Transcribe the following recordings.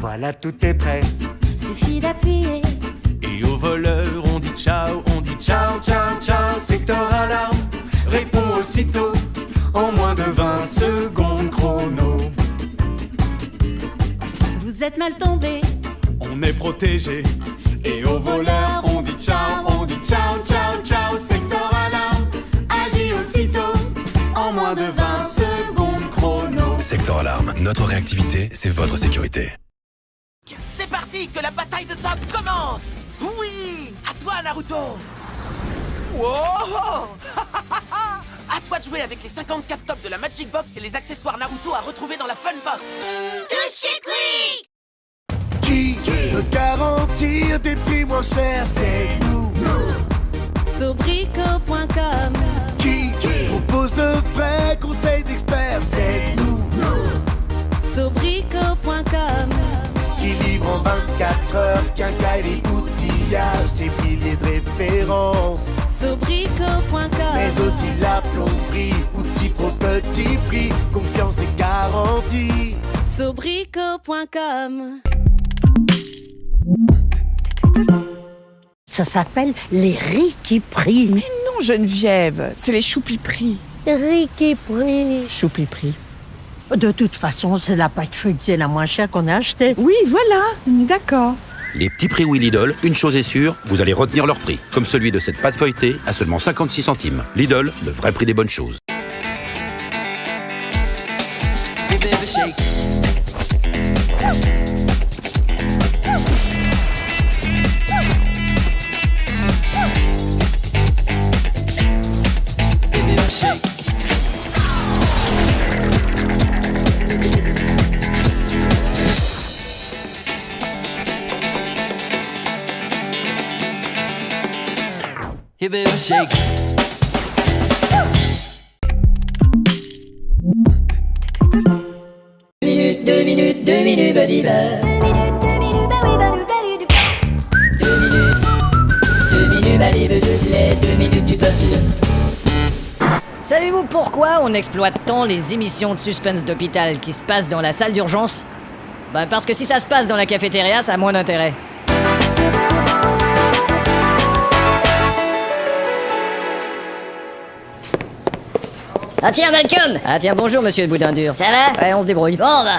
voilà tout est prêt. Suffit d'appuyer. Et au voleur on dit ciao, ciao, ciao. Secteur alarme répond aussitôt en moins de 20 secondes chrono. Vous êtes mal tombé. On est protégé. Et au voleur on dit ciao, ciao. Secteur alarme agit aussitôt en moins de 20 secondes chrono. Secteur Alarme, notre réactivité, c'est votre sécurité. C'est parti, que la bataille de top commence. Oui, à toi Naruto. Wow. À toi de jouer avec les 54 tops de la Magic Box et les accessoires Naruto à retrouver dans la Fun Box. Tout chez Quick. Qui peut garantir des prix moins chers? C'est nous. Sobrico.com. Qui propose de vrais conseils d'experts? C'est nous. Sobrico.com. Qui livre en 24 heures quincaillerie, outillage, des milliers de références. Sobrico.com. Mais aussi la plomberie, outils pro petit prix, confiance et garantie. Sobrico.com. Ça s'appelle les Riquiprix. Mais non, Geneviève, c'est les choupipris. Riquiprix. Choupipris. De toute façon, c'est la pâte feuilletée la moins chère qu'on a achetée. Oui, voilà, d'accord. Les petits prix oui Lidl, une chose est sûre, vous allez retenir leur prix. Comme celui de cette pâte feuilletée à seulement 56 centimes. Lidl, le vrai prix des bonnes choses. Hey baby shake. Deux minutes, buddy bar. 2 minutes, les 2 minutes du peuple. Savez-vous pourquoi on exploite tant les émissions de suspense d'hôpital qui se passent dans la salle d'urgence? Bah parce que si ça se passe dans la cafétéria, ça a moins d'intérêt. Ah tiens, Malcolm! Ah tiens, bonjour, monsieur le boudin dur. Ça va? Ouais, on se débrouille. Bon bah...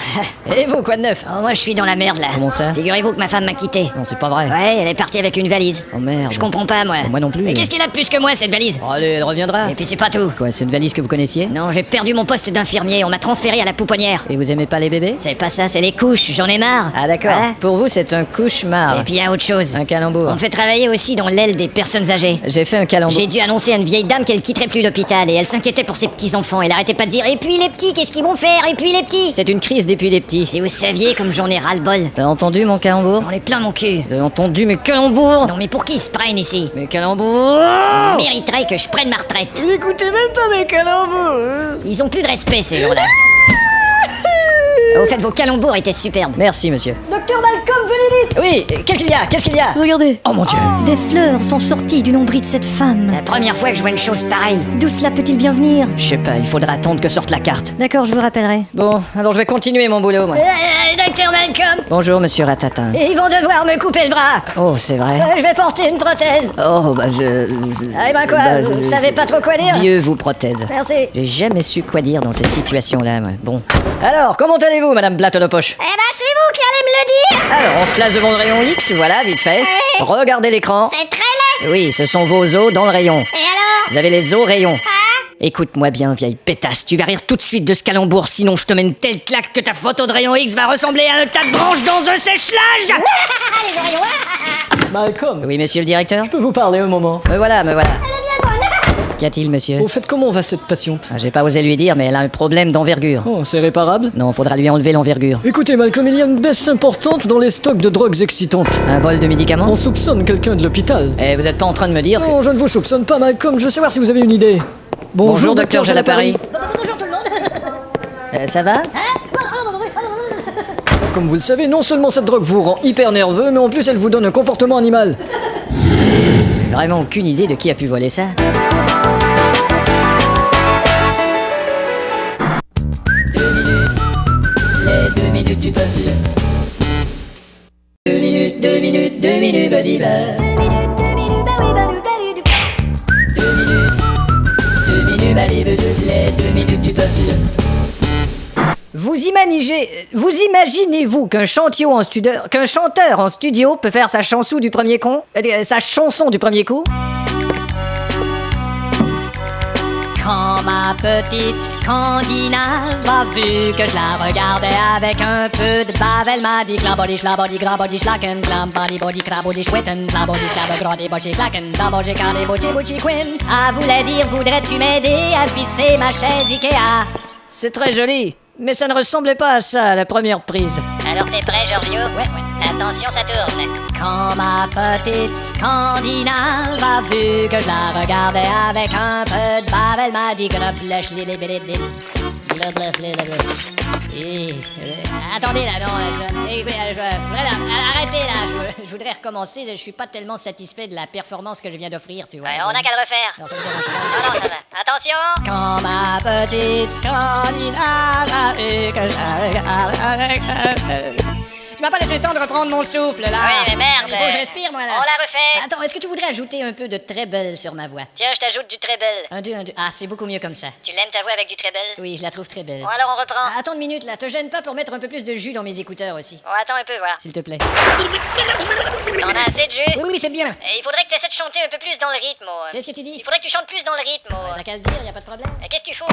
Et vous, quoi de neuf? Oh, moi je suis dans la merde là. Comment ça? Figurez-vous que ma femme m'a quitté. Non, c'est pas vrai. Ouais, elle est partie avec une valise. Oh merde. Je comprends pas moi. Moi non plus. Mais qu'est-ce qu'elle a de plus que moi cette valise? Oh, allez, elle reviendra. Et puis c'est pas tout. Quoi, c'est une valise que vous connaissiez? Non, j'ai perdu mon poste d'infirmier, on m'a transféré à la pouponnière. Et vous aimez pas les bébés? C'est pas ça, c'est les couches, j'en ai marre. Ah d'accord. Voilà. Pour vous, c'est un cauchemar. Et puis il y a autre chose. Un calembour. On me fait travailler aussi dans l'aile des personnes âgées. J'ai fait un calembour. J'ai dû annoncer à une vieille dame qu'elle quitterait plus l'hôpital et elle s'inquiétait pour ses petits-enfants. Elle arrêtait pas de dire « Et puis les petits, qu'est-ce qu'ils vont faire? Et puis les petits ?» C'est une crise depuis les petits. Si vous saviez comme j'en ai ras-le-bol. T'as entendu mon calembour? J'en ai plein mon cul. T'as entendu mes calembours? Non mais pour qui ils se prennent ici? Mes calembours? Ils mériteraient que je prenne ma retraite. Vous écoutez même pas mes calembours. Ils ont plus de respect ces gens-là. Au fait, vos calembours étaient superbes. Merci, monsieur. Docteur Malcolm, venez vite! Oui, qu'est-ce qu'il y a? Qu'est-ce qu'il y a? Regardez. Oh mon Dieu. Des fleurs sont sorties du nombril de cette femme. La première fois que je vois une chose pareille. D'où cela peut-il bien venir? Je sais pas, il faudra attendre que sorte la carte. D'accord, je vous rappellerai. Bon, alors je vais continuer mon boulot, moi. Docteur Malcolm! Bonjour, monsieur Ratatin. Et ils vont devoir me couper le bras. Oh, c'est vrai. Je vais porter une prothèse. Oh, bah Ah, et ben quoi? Vous savez pas trop quoi dire? Dieu vous prothèse. Merci. J'ai jamais su quoi dire dans ces situations-là, moi. Bon. Alors, comment allez-vous, madame Blatte de poche? Eh ben, c'est vous qui allez me le dire! Alors, on se place devant le rayon X, voilà, vite fait. Ouais. Regardez l'écran. C'est très laid! Oui, ce sont vos os dans le rayon. Et alors? Vous avez les os rayons. Hein? Écoute-moi bien, vieille pétasse, tu vas rire tout de suite de ce calembour, sinon je te mets une telle claque que ta photo de rayon X va ressembler à un tas de branches dans un sèche-linge. Les oreillons! Malcolm, Oui, monsieur le directeur? je peux vous parler un moment? Me voilà, me voilà. Elle est bien bonne! Qu'y a-t-il, monsieur? Au fait, comment va cette patiente? Ah, j'ai pas osé lui dire, mais elle a un problème d'envergure. Oh, c'est réparable? Non, faudra lui enlever l'envergure. Écoutez, Malcolm, il y a une baisse importante dans les stocks de drogues excitantes. Un vol de médicaments? On soupçonne quelqu'un de l'hôpital. Eh, vous êtes pas en train de me dire que... Non, je ne vous soupçonne pas, Malcolm, je veux savoir si vous avez une idée. Bonjour, docteur Jalapari. Bonjour tout le monde! Ça va? Comme vous le savez, non seulement cette drogue vous rend hyper nerveux, mais en plus elle vous donne un comportement animal. Vraiment aucune idée de qui a pu voler ça. Les 2 minutes du peuple. les 2 minutes du peuple. Vous imaginez-vous qu'un chanteur en studio peut faire sa chanson du premier coup? Quand ma petite Scandinave a vu que je la regardais avec un peu de bave, elle m'a dit klabody schlabody grabody schlacken, klam body body crabody schwitten, klabody schlabody grody body clacken, dabody cardy body body quinn. Ça voulait dire voudrais-tu m'aider à visser ma chaise Ikea? C'est très joli, mais ça ne ressemblait pas à ça à la première prise. Alors t'es prêt, Giorgio? Ouais. Attention, ça tourne. Quand ma petite Scandinave a vu que je la regardais avec un peu de bave, elle m'a dit groblesh lilibididid. Attendez là, non, arrêtez là, je voudrais recommencer, je suis pas tellement satisfait de la performance que je viens d'offrir, tu vois. Ouais, on n'a qu'à le refaire. Non, ça me dérange pas. Non, ça va. Attention. Quand ma petite Scandinave a vu que je la regardais avec un peu... Tu m'as pas laissé le temps de reprendre mon souffle, là. Oui, mais merde. Il faut que je respire, moi, là. On la refait. Attends, est-ce que tu voudrais ajouter un peu de treble sur ma voix? Tiens, je t'ajoute du treble. Un, deux. Ah, c'est beaucoup mieux comme ça. Tu l'aimes ta voix avec du treble? Oui, je la trouve très belle. Bon, alors on reprend. Ah, attends une minute, là. Te gêne pas pour mettre un peu plus de jus dans mes écouteurs aussi. Bon, attends un peu, voir. S'il te plaît. T'en as assez de jus? Oui, c'est bien. Et il faudrait que tu essaies de chanter un peu plus dans le rythme. Qu'est-ce que tu dis? Il faudrait que tu chantes plus dans le rythme. T'as qu'à le dire, y a pas de problème. Et qu'est-ce que tu fous?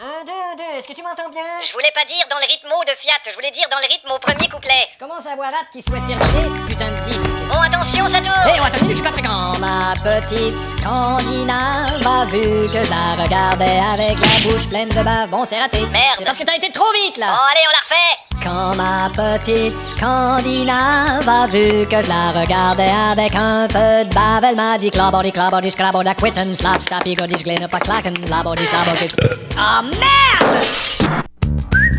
1, 2, est-ce que tu m'entends bien? Je voulais pas dire dans le rythme de Fiat, je voulais dire dans le rythme au premier couplet. Je commence à avoir hâte qu'il soit terminé, ce putain de disque. Bon, attention, ça tourne. Hé, attends une minute, je suis pas prêt. Quand ma petite Scandinave a vu que je la regardais avec la bouche pleine de bave. Bon, c'est raté. Merde. C'est parce que t'as été trop vite, là. Bon, allez, on la refait. Quand ma petite Scandinave a vu que je la regardais avec un peu de bave, elle m'a dit klabody scrabody quitten, slap stappy godish glane pas clacken, labody slabody. Ah merde!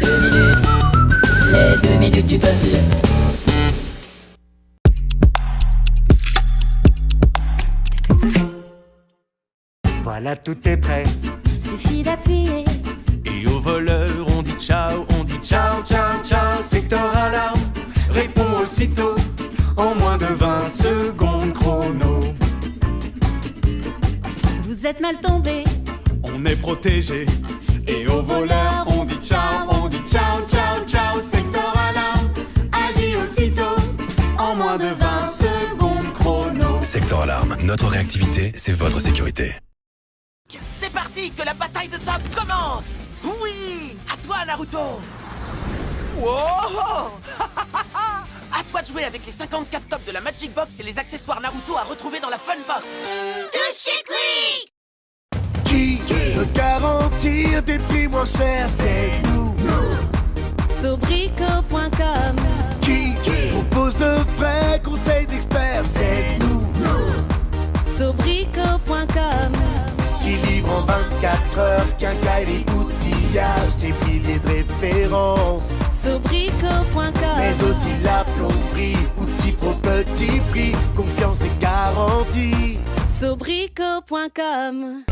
2 minutes, les 2 minutes du peuple. Voilà, tout est prêt. Suffit d'appuyer. Et au voleur, on dit ciao, ciao, ciao. Secteur alarme, réponds aussitôt. En moins de 20 secondes chrono. Vous êtes mal tombé. On est protégé. Et au voleur, on dit ciao, ciao. Secteur alarme, agis aussitôt. En moins de 20 secondes chrono. Secteur Alarme, notre réactivité, c'est votre sécurité. C'est parti, que la bataille de top commence. Oui, à toi Naruto. Wow. À toi de jouer avec les 54 tops de la Magic Box et les accessoires Naruto à retrouver dans la Fun Box. Tous chez Quick. Qui peut garantir des prix moins chers? C'est nous. Sobrico.com. Qui propose de vrais conseils d'experts? C'est nous. Sobrico.com. Qui livre en 24 heures quincaillerie, outillage et milliers de références. Sobrico.com. Mais aussi la plomberie, outils pro petit prix, confiance et garantie. Sobrico.com.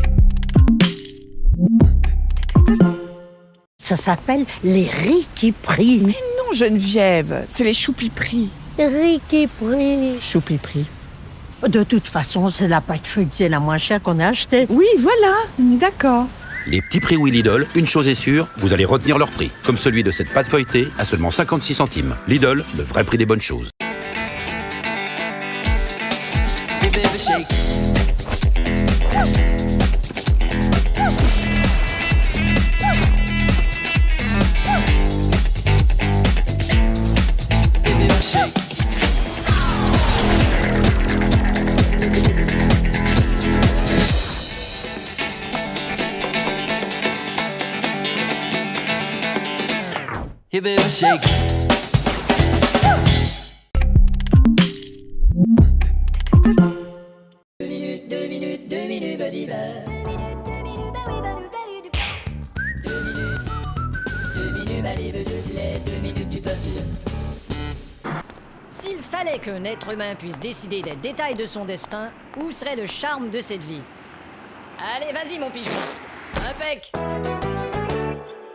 Ça s'appelle les Riquiprix. Mais non, Geneviève, c'est les choupi-prix. Riquiprix. Choupi-prix. De toute façon, c'est la pâte feuilletée la moins chère qu'on a achetée. Oui, voilà, d'accord. Les petits prix oui Lidl, une chose est sûre, vous allez retenir leur prix. Comme celui de cette pâte feuilletée à seulement 56 centimes. Lidl, le vrai prix des bonnes choses. Hey baby, shake. Deux minutes, buddy blah. 2 minutes, les 2 minutes du peuple. S'il fallait qu'un être humain puisse décider des détails de son destin, où serait le charme de cette vie? Allez, vas-y, mon pigeon. Impec.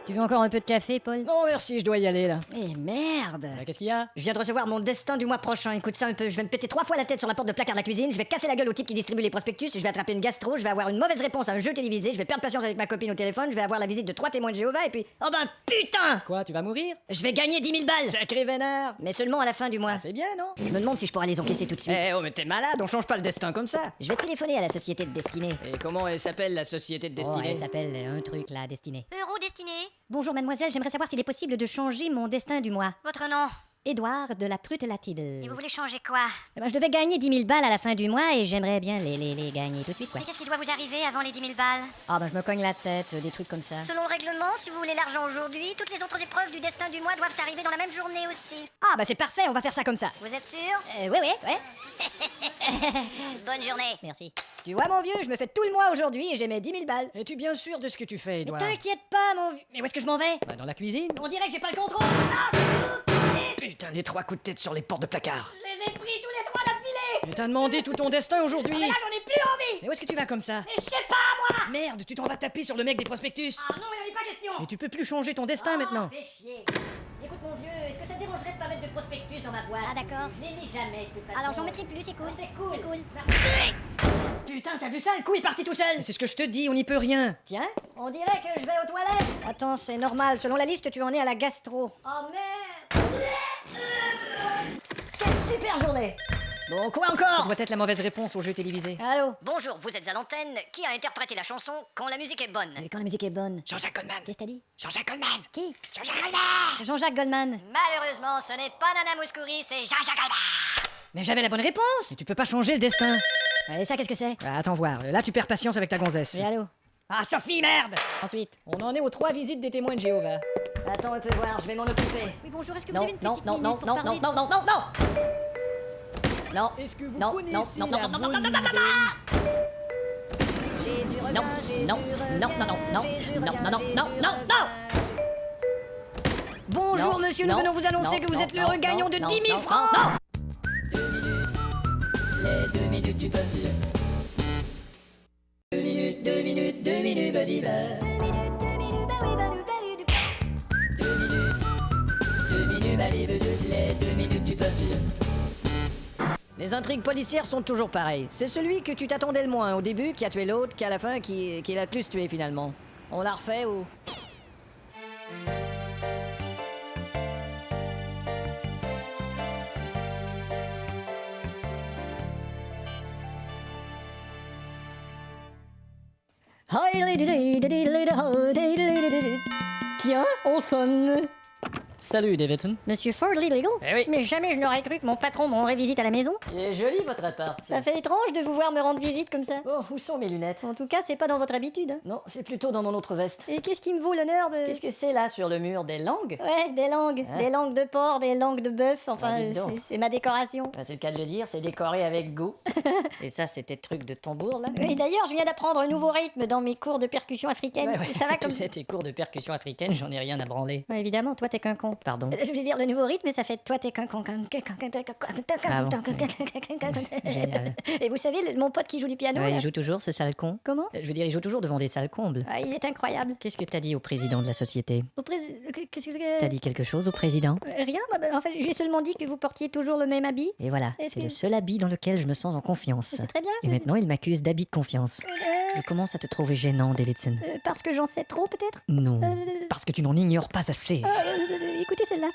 Tu veux encore un peu de café, Paul? Non, merci, je dois y aller, là. Eh merde! Bah, qu'est-ce qu'il y a? Je viens de recevoir mon destin du mois prochain. Écoute ça un peu. Je vais me péter 3 fois la tête sur la porte de placard de la cuisine. Je vais casser la gueule au type qui distribue les prospectus. Je vais attraper une gastro. Je vais avoir une mauvaise réponse à un jeu télévisé. Je vais perdre patience avec ma copine au téléphone. Je vais avoir la visite de 3 témoins de Jéhovah. Et puis, oh ben putain! Quoi, tu vas mourir? Je vais gagner 10 000 balles. Sacré vénard! Mais seulement à la fin du mois. C'est bien, non? Je me demande si je pourrais les encaisser tout de suite. Eh oh, mais t'es malade, on change pas le destin comme ça! Je vais téléphoner à la société de destinée. Et comment elle s'appelle, la société de Oh, destinée? elle s'appelle un truc là, destinée. Eurodestiné. Bonjour mademoiselle, j'aimerais savoir s'il est possible de changer mon destin du mois. Votre nom? Édouard de la Prute-Latide. Et vous voulez changer quoi? Eh ben, je devais gagner 10 000 balles à la fin du mois et j'aimerais bien les gagner tout de suite, quoi. Mais qu'est-ce qui doit vous arriver avant les 10 000 balles? Ah ben je me cogne la tête, des trucs comme ça. Selon le règlement, si vous voulez l'argent aujourd'hui, toutes les autres épreuves du destin du mois doivent arriver dans la même journée aussi. Ah bah c'est parfait, on va faire ça comme ça. Vous êtes sûr? Oui, ouais. Bonne journée. Merci. Tu vois mon vieux, je me fais tout le mois aujourd'hui et j'ai mes 10 000 balles. Es-tu bien sûr de ce que tu fais, Mais Edouard? t'inquiète pas mon vieux. Mais où est-ce que je m'en vais? Bah, dans la cuisine. On dirait que j'ai pas le contrôle. Putain, les 3 coups de tête sur les portes de placard. Je les ai pris tous les 3 d'affilée. Mais t'as demandé tout ton destin aujourd'hui. Mais là j'en ai plus envie. Mais où est-ce que tu vas comme ça? Mais je sais pas moi. Merde, tu t'en vas taper sur le mec des prospectus. Ah non, il en est pas question. Mais tu peux plus changer ton destin maintenant. Fais chier. Écoute mon vieux, est-ce que ça te dérangerait de pas mettre de prospectus dans ma boîte? Ah, d'accord. Je les lis jamais de toute façon. Alors j'en mettrai plus, c'est cool. C'est cool. C'est cool. Merci. Putain, t'as vu ça? Le coup est parti tout seul. Mais c'est ce que je te dis, on n'y peut rien. Tiens, on dirait que je vais aux toilettes. Attends, c'est normal. Selon la liste, tu en es à la gastro. Oh merde. Quelle super journée. Bon, quoi Ça encore? doit être la mauvaise réponse au jeu télévisé. Allô? Bonjour, vous êtes à l'antenne. Qui a interprété la chanson Quand la musique est bonne? Mais quand la musique est bonne. Jean-Jacques Goldman. Qu'est-ce que t'as dit? Jean-Jacques Goldman. Qui? Jean-Jacques Goldman. Jean-Jacques Goldman. Malheureusement, ce n'est pas Nana Mouskouri, c'est Jean-Jacques Goldman. Mais j'avais la bonne réponse. Mais tu peux pas changer le destin. Et ça, qu'est-ce que c'est? Ah, attends voir. Là, tu perds patience avec ta gonzesse. Oui, allô? Ah, Sophie, merde. Ensuite. On en est aux 3 visites des témoins de Jéhovah. Attends un peu voir, je vais m'en occuper. Oui, bonjour, est-ce que vous Non, avez une non, petite non, minute non, pour non, parler non, non, non, non, non. Non. Est-ce que vous Non, connaissez non, non, la non, non, non, bonne non, non, non, idée? Jésus Non, revient, Jésus non, revient, non, non, non, Jésus non, revient, non, non, Jésus non, non, revient. non. Bonjour Non, monsieur, nous non, venons vous annoncer non, que vous non, êtes l'heureux non, gagnant de non, 10 000 non, francs. non. 2 minutes, les 2 minutes du peuple. 2 minutes, 2 minutes, 2 minutes, badiba. 2 minutes, 2 minutes, badiba, les 2 minutes du peuple. Les intrigues policières sont toujours pareilles. C'est celui que tu t'attendais le moins au début qui a tué l'autre, qui à la fin qui l'a le plus tué finalement. On l'a refait ou... Tiens, on sonne. Salut Davidson. Monsieur Fordley Legal? Eh oui. Mais jamais je n'aurais cru que mon patron me rendrait visite à la maison. Il est joli votre appart. Ça fait étrange de vous voir me rendre visite comme ça. Oh, où sont mes lunettes? En tout cas, c'est pas dans votre habitude. Hein. Non, c'est plutôt dans mon autre veste. Et qu'est-ce qui me vaut l'honneur de... Qu'est-ce que c'est là sur le mur? Des langues? Ouais, des langues. Hein? Des langues de porc, des langues de bœuf. Enfin, Ah, dis donc. c'est ma décoration. Bah, c'est le cas de le dire, c'est décoré avec goût. Et ça, c'était truc de tambour là? Et d'ailleurs, je viens d'apprendre un nouveau rythme dans mes cours de percussion africaine. Ouais, ouais. Ça va comme... Tu sais, tes cours de percussion africaine, j'en ai rien à branler. Ouais, évidemment, toi t'es qu'un con. Pardon. Je veux dire, le nouveau rythme, ça fait toi t'es qu'un con. Ah bon, Génial. Et vous savez, mon pote qui joue du piano, Ouais, là, il joue toujours ce sale con? comment? Je veux dire, il joue toujours devant des salles combles. Ah, il est incroyable. Qu'est-ce que t'as dit au président de la société? Au président... Qu'est-ce que... T'as dit quelque chose au président? Rien, en fait, j'ai seulement dit que vous portiez toujours le même habit. Et voilà, Est-ce c'est que- le seul habit dans lequel je me sens en confiance. C'est très bien. Et maintenant, il m'accuse d'habit de confiance. Je commence à te trouver gênant, Davidson. Parce que j'en sais trop, peut-être. Non, parce que tu n'en ignores pas assez. Écoutez celle-là.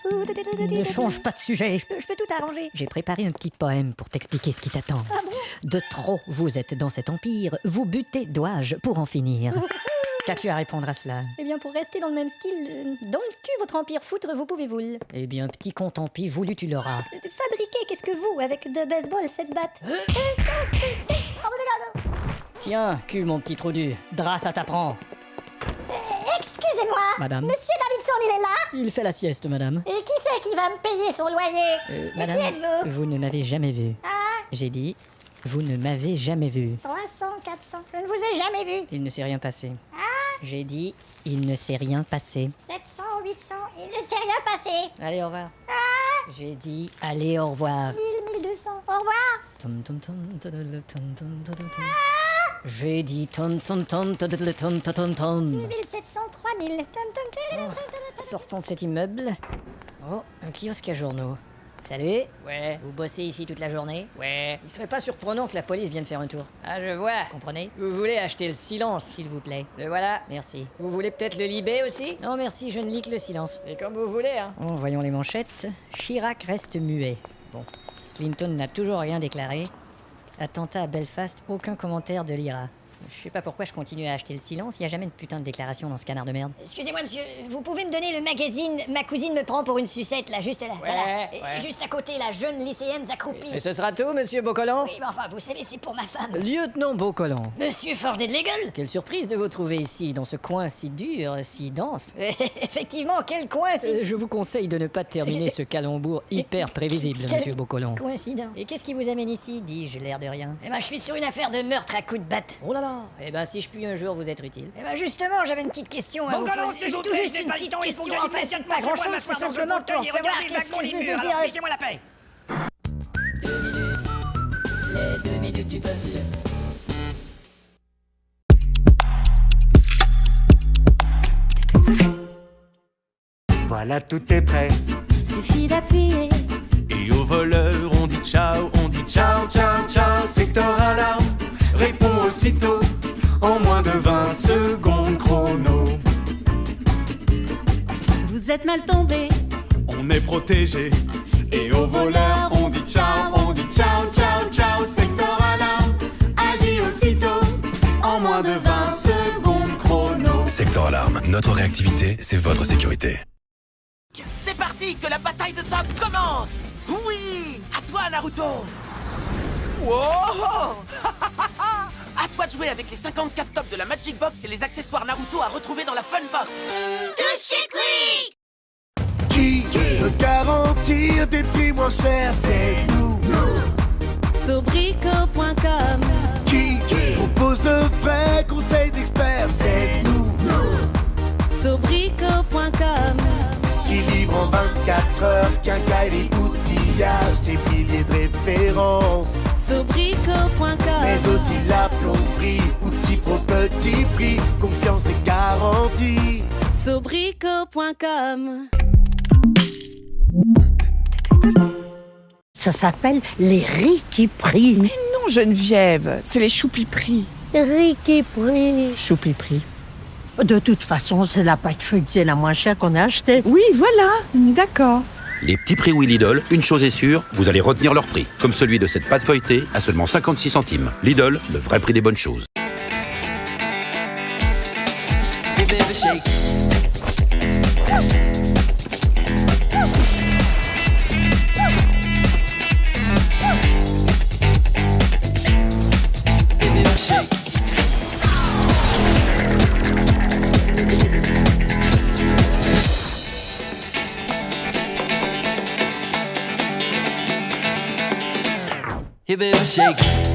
Ne change pas de sujet. Je peux tout arranger. J'ai préparé un petit poème pour t'expliquer ce qui t'attend. Ah bon? De trop, vous êtes dans cet empire, vous butez, dois-je, pour en finir. Qu'as-tu à répondre à cela? Eh bien, pour rester dans le même style, dans le cul, votre empire foutre, vous pouvez-vous. Eh bien, petit con, tant pis, voulu tu l'auras. Fabriquer, qu'est-ce que vous, avec de baseball, cette batte? Tiens, cul, mon petit trou du, Dras, ça t'apprend. Excusez-moi, Madame, Monsieur Davidson, il est là? il fait la sieste, madame. Et qui c'est qui va me payer son loyer? Et Madame, qui êtes-vous? vous ne m'avez jamais vu. Ah, J'ai dit, vous ne m'avez jamais vu. 300, 400, je ne vous ai jamais vu. Il ne s'est rien passé. Ah, J'ai dit, il ne s'est rien passé. 700, 800, il ne s'est rien passé. Allez, au revoir. Ah, J'ai dit, allez, au revoir. 1000, 1200, au revoir. Tum, tum, tum, tudum, tum, tum, tudum, tum. Ah, J'ai dit ton ton ton ton ton ton ton ton ton. 2700, 3000. Sortons de cet immeuble. Oh, un kiosque à journaux. Salut. Ouais. Vous bossez ici toute la journée? Ouais. Il serait pas surprenant que la police vienne faire un tour. Ah, je vois. Comprenez? Vous voulez acheter le silence, s'il vous plaît. Le voilà. Merci. Vous voulez peut-être le libé aussi? Non, merci, je ne lis que le silence. C'est comme vous voulez, hein. Bon, voyons les manchettes. Chirac reste muet. Bon. Clinton n'a toujours rien déclaré. Attentat à Belfast, aucun commentaire de l'IRA. Je sais pas pourquoi je continue à acheter le silence, il y a jamais de putain de déclaration dans ce canard de merde. Excusez-moi, monsieur, vous pouvez me donner le magazine Ma cousine me prend pour une sucette, là, juste là. Voilà. Et juste à côté, la jeune lycéenne accroupie. Et ce sera tout, monsieur Beaucollant? Oui, mais enfin, vous savez, c'est pour ma femme. Lieutenant Beaucollant. Monsieur Ford et de Legal. Quelle surprise de vous trouver ici, dans ce coin si dur, si dense. Effectivement, quel coïncidence. Je vous conseille de ne pas terminer ce calembour hyper prévisible, monsieur Beaucollant. Coïncidence. Et qu'est-ce qui vous amène ici, dis-je, l'air de rien? Eh ben, je suis sur une affaire de meurtre à coups de batte. Oh là là. Eh ben, si je puis un jour vous être utile. Eh ben, justement, j'avais une petite question à vous poser. Tout juste une petite question, en fait, c'est pas grand-chose, c'est simplement pour savoir qu'est-ce que je veux dire. Laissez-moi la paix. 2 minutes, les 2 minutes du peuple. Voilà, tout est prêt. Suffit d'appuyer. Et au voleur, on dit ciao, ciao, ciao. Secteur alarme, réponds aussitôt. En moins de 20 secondes chrono. Vous êtes mal tombé. On est protégé. Et au voleur, on dit ciao, ciao. Secteur alarme, agis aussitôt. En moins de 20 secondes chrono. Secteur Alarme, notre réactivité, c'est votre sécurité. C'est parti, que la bataille de top commence. Oui, à toi Naruto. Wow. À toi de jouer avec les 54 tops de la Magic Box et les accessoires Naruto à retrouver dans la Fun Box. Tous chez Quick. Qui peut garantir des prix moins chers? C'est nous. Sobrico.com. Qui propose de vrais conseils d'experts? C'est nous. Sobrico.com. Qui livre en 24 heures quincaillerie, outillage et piliers de référence. Sobrico.com. Mais aussi la plomberie, outils pro petit prix, confiance et garantie. Sobrico.com. Ça s'appelle les Riquiperies. Mais non, Geneviève, c'est les choupiperies. Riquiperies. Choupiperies. De toute façon, c'est la pâte feuilletée la moins chère qu'on a achetée. Oui, voilà, d'accord. Les petits prix oui Lidl, une chose est sûre, vous allez retenir leur prix. Comme celui de cette pâte feuilletée à seulement 56 centimes. Lidl, le vrai prix des bonnes choses. Hey baby, shake.